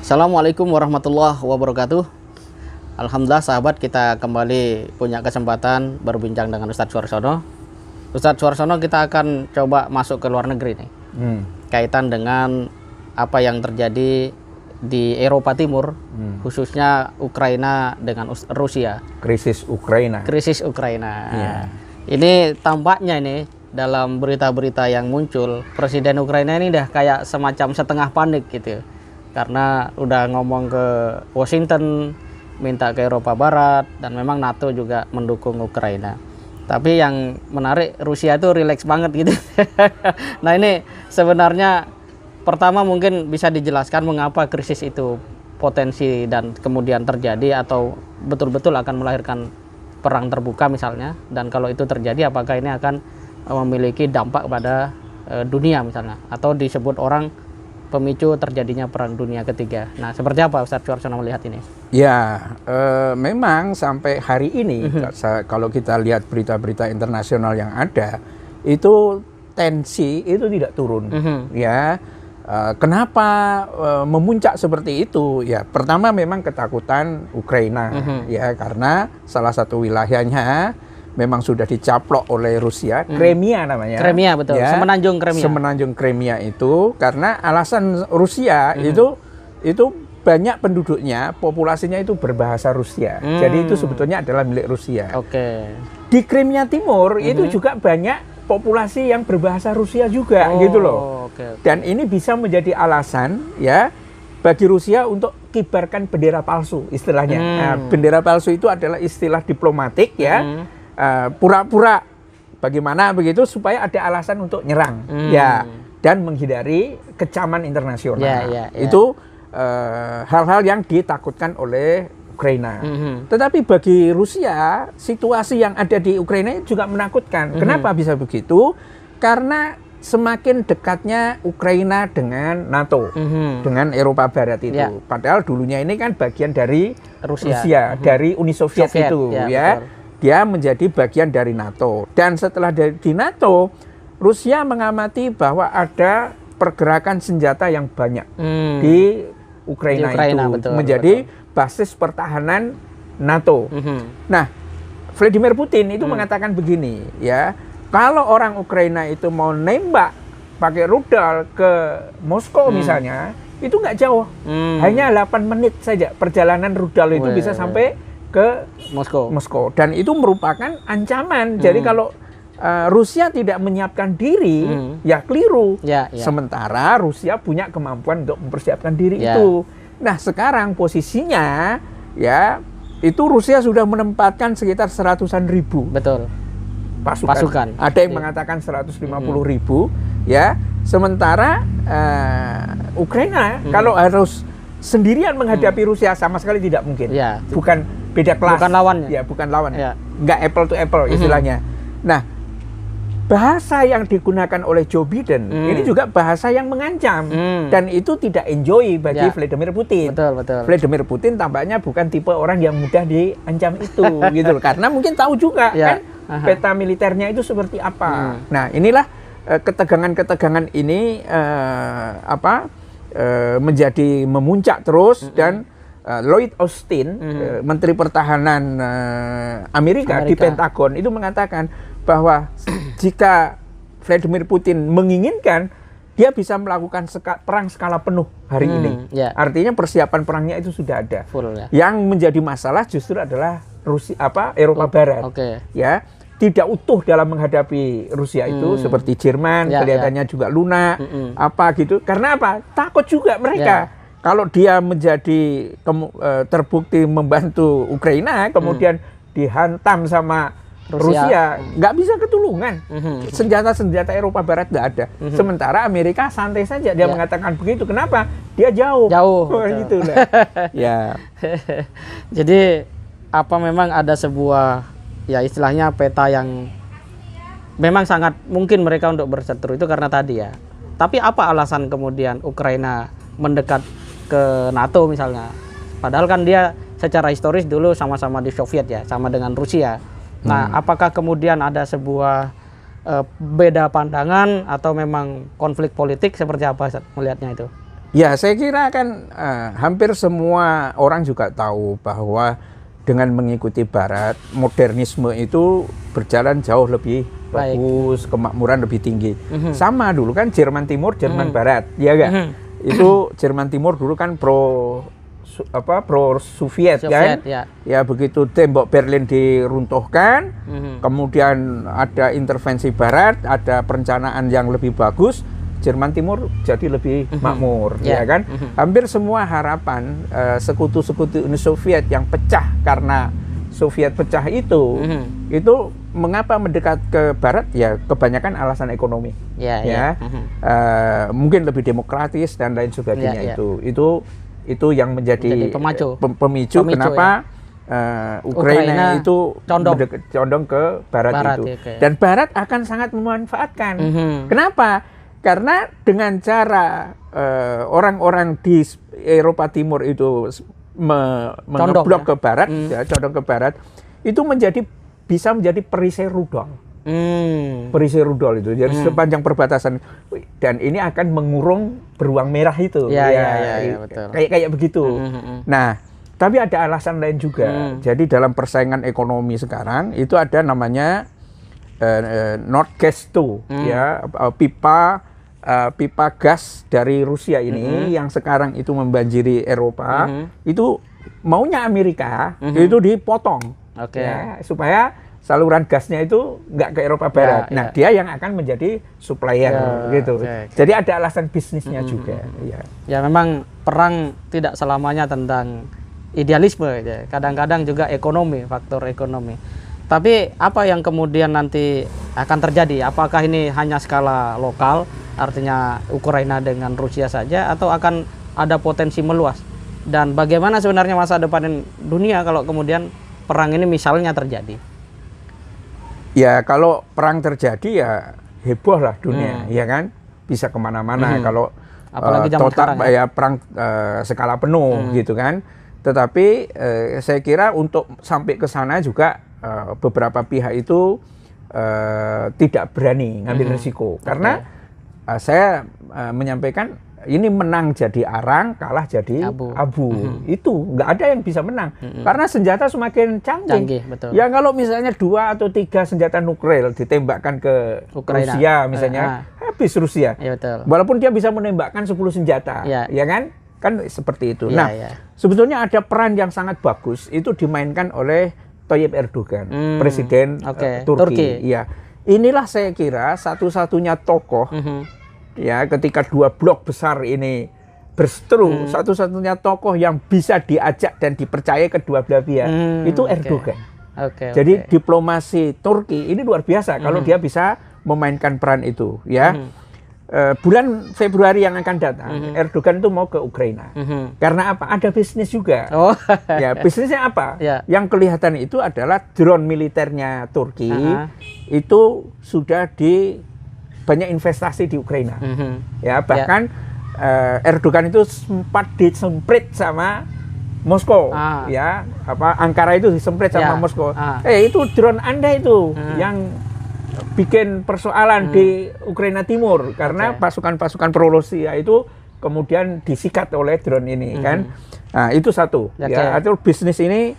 Assalamualaikum warahmatullahi wabarakatuh. Alhamdulillah sahabat, kita kembali punya kesempatan berbincang dengan Ustadz Suarsono. Ustadz Suarsono, kita akan coba masuk ke luar negeri nih. Kaitan dengan apa yang terjadi di Eropa Timur, khususnya Ukraina dengan Rusia. Krisis Ukraina. Krisis Ukraina. Ini tampaknya ini dalam berita-berita yang muncul, Presiden Ukraina ini udah kayak semacam setengah panik gitu. Karena udah ngomong ke Washington, minta ke Eropa Barat, dan memang NATO juga mendukung Ukraina. Tapi yang menarik, Rusia itu rileks banget gitu. Nah ini sebenarnya pertama mungkin bisa dijelaskan mengapa krisis itu potensi dan kemudian terjadi, atau betul-betul akan melahirkan perang terbuka misalnya. Dan kalau itu terjadi, apakah ini akan memiliki dampak pada dunia misalnya, atau disebut orang pemicu terjadinya perang dunia ketiga. Nah, seperti apa Ustadz Suarsono melihat ini? Ya, memang sampai hari ini kalau kita lihat berita-berita internasional yang ada, itu tensi itu tidak turun. Ya, kenapa memuncak seperti itu? Ya, pertama memang ketakutan Ukraina, ya, karena salah satu wilayahnya memang sudah dicaplok oleh Rusia, Crimea namanya. Crimea, betul. Ya, Semenanjung Crimea. Semenanjung Crimea itu karena alasan Rusia itu banyak penduduknya, populasinya itu berbahasa Rusia. Jadi itu sebetulnya adalah milik Rusia. Di Crimea Timur itu juga banyak populasi yang berbahasa Rusia juga, gitu loh. Dan ini bisa menjadi alasan ya bagi Rusia untuk kibarkan bendera palsu istilahnya. Nah, bendera palsu itu adalah istilah diplomatik ya. Pura-pura bagaimana begitu supaya ada alasan untuk nyerang ya, dan menghindari kecaman internasional. Itu hal-hal yang ditakutkan oleh Ukraina. Tetapi bagi Rusia, situasi yang ada di Ukraina juga menakutkan. Kenapa bisa begitu? Karena semakin dekatnya Ukraina dengan NATO, dengan Eropa Barat itu. Padahal dulunya ini kan bagian dari Rusia, dari Uni Soviet itu ya. Betul. Dia menjadi bagian dari NATO. Dan setelah di NATO, Rusia mengamati bahwa ada pergerakan senjata yang banyak di Ukraina itu. Betul, menjadi basis pertahanan NATO. Nah, Vladimir Putin itu mengatakan begini, ya, kalau orang Ukraina itu mau nembak pakai rudal ke Moskow misalnya, itu nggak jauh. Hanya 8 menit saja perjalanan rudal itu bisa sampai ke Moskow. Dan itu merupakan ancaman. Jadi kalau Rusia tidak menyiapkan diri, ya keliru. Sementara Rusia punya kemampuan untuk mempersiapkan diri itu. Nah, sekarang posisinya ya itu Rusia sudah menempatkan sekitar 100-an ribu. Betul. Pasukan. Ada yang mengatakan 150 ribu ya. Sementara Ukraina kalau harus sendirian menghadapi Rusia sama sekali tidak mungkin. Bukan beda kelas. Bukan lawan. Ya, bukan lawan. Nggak apple to apple istilahnya. Nah, bahasa yang digunakan oleh Joe Biden ini juga bahasa yang mengancam, dan itu tidak enjoy bagi Vladimir Putin. Betul. Vladimir Putin tampaknya bukan tipe orang yang mudah diancam itu, gitu loh. Karena mungkin tahu juga kan peta militernya itu seperti apa. Nah, inilah ketegangan-ketegangan ini menjadi memuncak terus. Dan Lloyd Austin, Menteri Pertahanan Amerika di Pentagon itu mengatakan bahwa jika Vladimir Putin menginginkan, dia bisa melakukan perang skala penuh hari ini. Artinya persiapan perangnya itu sudah ada. Yang menjadi masalah justru adalah Eropa Barat. Ya, tidak utuh dalam menghadapi Rusia itu, seperti Jerman kelihatannya juga lunak, gitu. Karena apa? Takut juga mereka. Kalau dia menjadi terbukti membantu Ukraina, kemudian dihantam sama Rusia, nggak bisa ketulungan. Senjata-senjata Eropa Barat nggak ada. Sementara Amerika santai saja, dia mengatakan begitu. Kenapa? Dia jauh. Gitu lah. Ya. Jadi memang ada sebuah ya istilahnya peta yang memang sangat mungkin mereka untuk berseteru itu karena tadi ya. Tapi apa alasan kemudian Ukraina mendekat ke NATO misalnya? Padahal kan dia secara historis dulu sama-sama di Soviet ya, sama dengan Rusia. Nah, apakah kemudian ada sebuah beda pandangan atau memang konflik politik, seperti apa melihatnya itu? Ya, saya kira kan hampir semua orang juga tahu bahwa dengan mengikuti Barat, modernisme itu berjalan jauh lebih bagus, kemakmuran lebih tinggi. Sama dulu kan Jerman Timur, Jerman Barat, ya kan? Itu Jerman Timur dulu kan pro Soviet kan? Ya begitu tembok Berlin diruntuhkan, kemudian ada intervensi Barat, ada perencanaan yang lebih bagus, Jerman Timur jadi lebih makmur, ya kan? Hampir semua harapan sekutu-sekutu Uni Soviet yang pecah karena Soviet pecah itu mengapa mendekat ke Barat? Ya kebanyakan alasan ekonomi, mungkin lebih demokratis dan lain sebagainya. Itu yang menjadi pemicu kenapa Ukraina itu condong ke Barat itu. Dan Barat akan sangat memanfaatkan. Kenapa? Karena dengan cara orang-orang di Eropa Timur itu mengeblok ke Barat, condong ke Barat, itu bisa menjadi perisai rudal. Perisai rudal itu jadi sepanjang perbatasan, dan ini akan mengurung beruang merah itu, betul. Kayak begitu. Nah, tapi ada alasan lain juga. Jadi dalam persaingan ekonomi sekarang itu ada namanya Nord Gas 2, pipa gas dari Rusia ini yang sekarang itu membanjiri Eropa, itu maunya Amerika itu dipotong, supaya saluran gasnya itu nggak ke Eropa Barat. Nah, dia yang akan menjadi supplier gitu. Jadi ada alasan bisnisnya juga. Ya memang perang tidak selamanya tentang idealisme, kadang-kadang juga ekonomi, faktor ekonomi. Tapi apa yang kemudian nanti akan terjadi? Apakah ini hanya skala lokal, artinya Ukraina dengan Rusia saja, atau akan ada potensi meluas? Dan bagaimana sebenarnya masa depan dunia kalau kemudian perang ini misalnya terjadi? Ya kalau perang terjadi ya heboh lah dunia, ya kan, bisa kemana-mana. Kalau apalagi zaman total sekarang, ya perang skala penuh gitu kan. Tetapi saya kira untuk sampai ke sana juga beberapa pihak itu tidak berani ngambil risiko, karena saya menyampaikan ini menang jadi arang, kalah jadi abu. Itu nggak ada yang bisa menang, karena senjata semakin canggih. Betul. Ya kalau misalnya 2 atau 3 senjata nuklir ditembakkan ke Ukraina, Rusia misalnya, habis Rusia. Betul. Walaupun dia bisa menembakkan 10 senjata, ya kan? Kan seperti itu. Nah, sebetulnya ada peran yang sangat bagus itu dimainkan oleh Tayyip Erdogan, Presiden Turki. Ya, inilah saya kira satu-satunya tokoh. Ya, ketika 2 blok besar ini berseteru, satu-satunya tokoh yang bisa diajak dan dipercaya kedua belah pihak itu Erdogan. Jadi diplomasi Turki ini luar biasa kalau dia bisa memainkan peran itu. Ya, bulan Februari yang akan datang, Erdogan itu mau ke Ukraina. Karena apa? Ada bisnis juga. Ya, bisnisnya apa? Yang kelihatan itu adalah drone militernya Turki itu sudah banyak investasi di Ukraina. Ya, bahkan Erdogan itu sempat disemprit sama Moskow, ya, Ankara itu disemprit sama Moskow. Itu drone Anda itu yang bikin persoalan di Ukraina Timur, karena pasukan-pasukan pro-Rusia itu kemudian disikat oleh drone ini, kan. Nah, itu satu. Ya, atau bisnis ini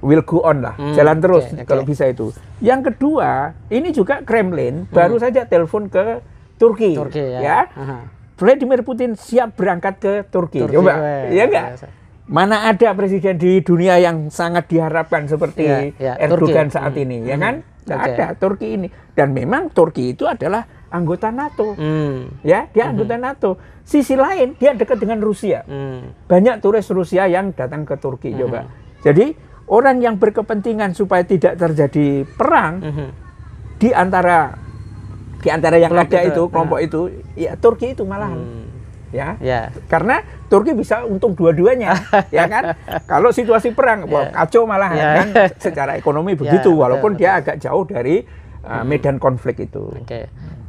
will go on lah, jalan terus kalau bisa itu. Yang kedua, ini juga Kremlin baru saja telepon ke Turki, ya. Vladimir Putin siap berangkat ke Turki. Coba, ya enggak? Mana ada presiden di dunia yang sangat diharapkan seperti Erdogan saat ini, ya kan? Nggak ada Turki ini. Dan memang Turki itu adalah anggota NATO, ya, dia anggota NATO. Sisi lain dia dekat dengan Rusia. Banyak turis Rusia yang datang ke Turki, coba. Jadi orang yang berkepentingan supaya tidak terjadi perang di antara yang ada itu, kelompok itu, ya Turki itu malahan. Ya, karena Turki bisa untung dua-duanya, ya kan? Kalau situasi perang, kacau malahan, kan? Secara ekonomi begitu, walaupun dia agak jauh dari medan konflik itu.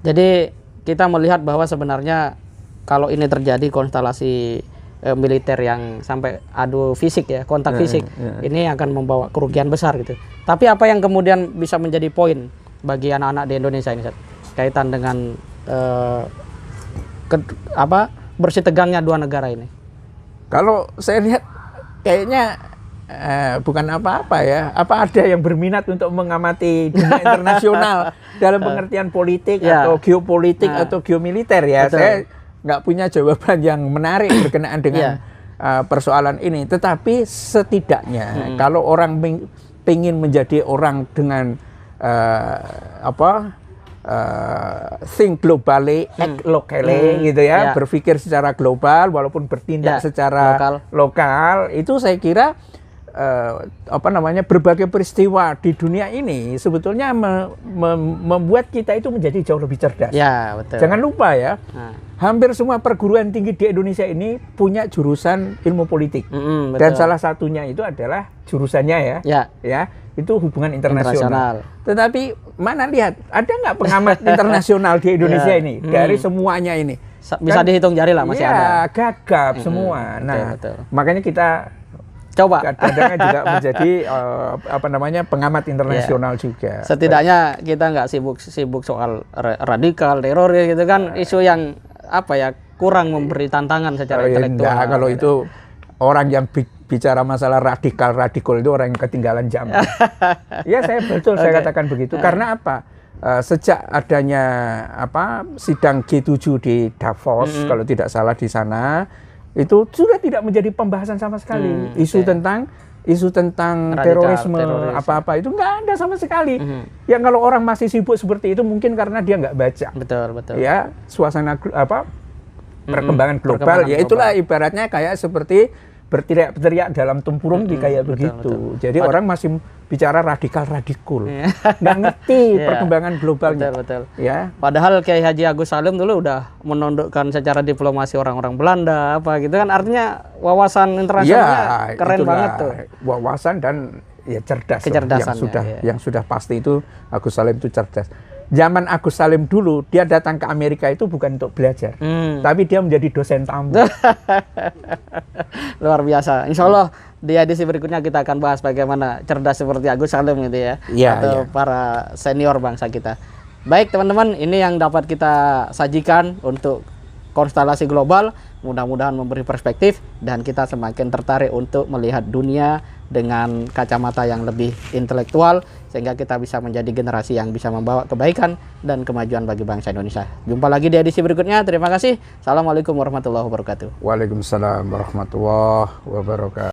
Jadi kita melihat bahwa sebenarnya kalau ini terjadi konstelasi militer yang sampai adu fisik, ya, kontak fisik, ini akan membawa kerugian besar gitu. Tapi apa yang kemudian bisa menjadi poin bagi anak-anak di Indonesia ini, kaitan dengan bersih tegangnya dua negara ini? Kalau saya lihat kayaknya bukan apa-apa ya. Apa ada yang berminat untuk mengamati dunia internasional dalam pengertian politik atau geopolitik atau geomiliter ya? Betul. Saya nggak punya jawaban yang menarik berkenaan dengan persoalan ini. Tetapi setidaknya kalau orang pengen menjadi orang dengan think globally, act locally gitu ya, berpikir secara global walaupun bertindak secara lokal, itu saya kira berbagai peristiwa di dunia ini sebetulnya membuat kita itu menjadi jauh lebih cerdas. Ya, betul. Jangan lupa ya, hampir semua perguruan tinggi di Indonesia ini punya jurusan ilmu politik, dan salah satunya itu adalah jurusannya ya itu hubungan internasional. Tetapi mana lihat, ada nggak pengamat internasional di Indonesia ini dari semuanya ini? Bisa dihitung jari lah, masih ada. Gagap semua. Nah, makanya kita coba kadang-kadang juga menjadi pengamat internasional juga. Setidaknya kita nggak sibuk soal radikal, teroris gitu kan, isu yang kurang memberi tantangan secara intelektual. Kalau itu orang yang bicara masalah radikal itu orang yang ketinggalan zaman. Ya, saya katakan begitu. Karena apa? Sejak adanya sidang G7 di Davos, kalau tidak salah di sana, itu sudah tidak menjadi pembahasan sama sekali. Isu tentang terorisme apa-apa itu nggak ada sama sekali. Yang kalau orang masih sibuk seperti itu mungkin karena dia nggak baca. Betul. Ya, suasana perkembangan global. Ya itulah ibaratnya kayak seperti berteriak-teriak dalam tempurung kayak begitu. Jadi orang masih bicara radikal, nggak ngerti perkembangan globalnya. Betul. Ya. Padahal Kiai Haji Agus Salim dulu udah menundukkan secara diplomasi orang-orang Belanda gitu kan, artinya wawasan internasionalnya keren banget tuh. Wawasan dan cerdas. Kecerdasannya yang sudah pasti itu Agus Salim itu cerdas. Zaman Agus Salim dulu, dia datang ke Amerika itu bukan untuk belajar, tapi dia menjadi dosen tamu. Luar biasa. Insya Allah di edisi berikutnya kita akan bahas bagaimana cerdas seperti Agus Salim gitu ya, atau para senior bangsa kita. Baik teman-teman, ini yang dapat kita sajikan untuk konstelasi global. Mudah-mudahan memberi perspektif dan kita semakin tertarik untuk melihat dunia dengan kacamata yang lebih intelektual, sehingga kita bisa menjadi generasi yang bisa membawa kebaikan dan kemajuan bagi bangsa Indonesia. Jumpa lagi di edisi berikutnya. Terima kasih. Assalamualaikum warahmatullahi wabarakatuh. Waalaikumsalam warahmatullahi wabarakatuh.